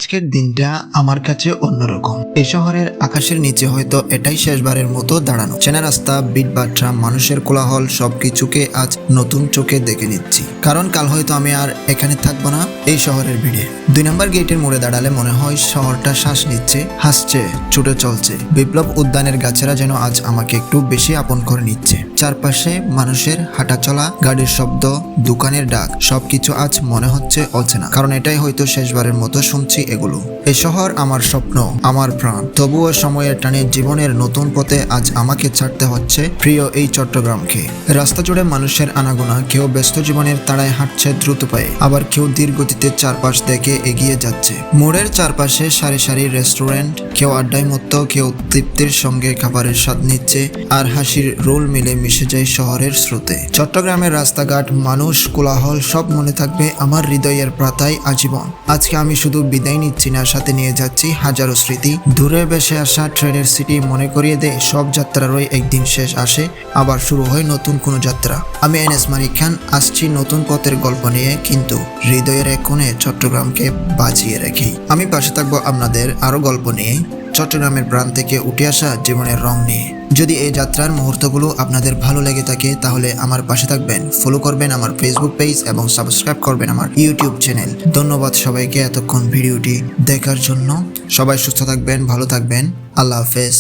আজকের দিনটা আমার কাছে অন্যরকম। এই শহরের আকাশের নিচে হয়তো এটাই শেষবারের মতো দাঁড়ানো। চেনা রাস্তা, বিট বাট্রা, মানুষের কোলাহল সবকিছুকে আজ নতুন চোখে দেখে নিচ্ছি। কারণ কাল হয়তো আমি আর এখানে থাকবো না, এই শহরের ভিড়ে। 2 নম্বর গেটের মোড়ে দাঁড়ালে মনে হয় শহরটা শ্বাস নিচ্ছে, হাসছে, ছুটে চলছে। বিপ্লব উদ্যানের গাছেরা যেন আজ আমাকে একটু বেশি আপন করে নিচ্ছে। চারপাশে মানুষের হাঁটাচলা, গাড়ির শব্দ, দোকানের ডাক, সবকিছু আজ মনে হচ্ছে অচেনা। কারণ এটাই হয়তো শেষবারের মতো শুনছি এগুলো। এই শহর আমার স্বপ্ন, আমার প্রাণ। তবুও সময়ের টানে জীবনের নতুন পথে আজ আমাকে ছাড়তে হচ্ছে প্রিয় এই চট্টগ্রামকে। রাস্তা জুড়ে মানুষের আনাগোনা, কেউ ব্যস্ত জীবনের তাড়ায় হাঁটছে দ্রুত পায়ে, আবার কেউ ধীর গতিতে চারপাশ দেখে এগিয়ে যাচ্ছে। মোড়ের চারপাশে সারি সারি রেস্টুরেন্ট, কেউ আড্ডায় মত্ত, কেউ তৃপ্তির সঙ্গে খাবারের স্বাদ নিচ্ছে, আর হাসির রোল মিলে মিশে যায় শহরের স্রোতে। চট্টগ্রামের রাস্তাঘাট, মানুষ, কোলাহল সব মনে থাকবে আমার হৃদয়ের পাতায় আজীবন। আজকে আমি শুধু বিদায় নিচ্ছি না, সাথে নিয়ে যাচ্ছি হাজারো স্মৃতি। দূরে ভেসে আসা ট্রেনের সিটি মনে করিয়ে দেয় সব যাত্রারই একদিন শেষ আসে, আবার শুরু হয় নতুন কোনো যাত্রা। আমি এনএস মানিক খান, আসছি নতুন পথের গল্প নিয়ে, কিন্তু হৃদয়ের এক কোণে চট্টগ্রামকে বাঁচিয়ে রেখেই। আমি পাশে থাকবো আপনাদের আরো গল্প নিয়ে, চট্টগ্রামের প্রাণ থেকে উঠে আসা জীবনের রং নিয়ে। যদি এই যাত্রার মুহূর্তগুলো আপনাদের ভালো লেগে থাকে তাহলে আমার পাশে থাকবেন, ফলো করবেন আমার ফেসবুক পেজ এবং সাবস্ক্রাইব করবেন আমার ইউটিউব চ্যানেল। ধন্যবাদ সবাইকে এতক্ষণ ভিডিওটি দেখার জন্য। সবাই সুস্থ থাকবেন, ভালো থাকবেন। আল্লাহ হাফেজ।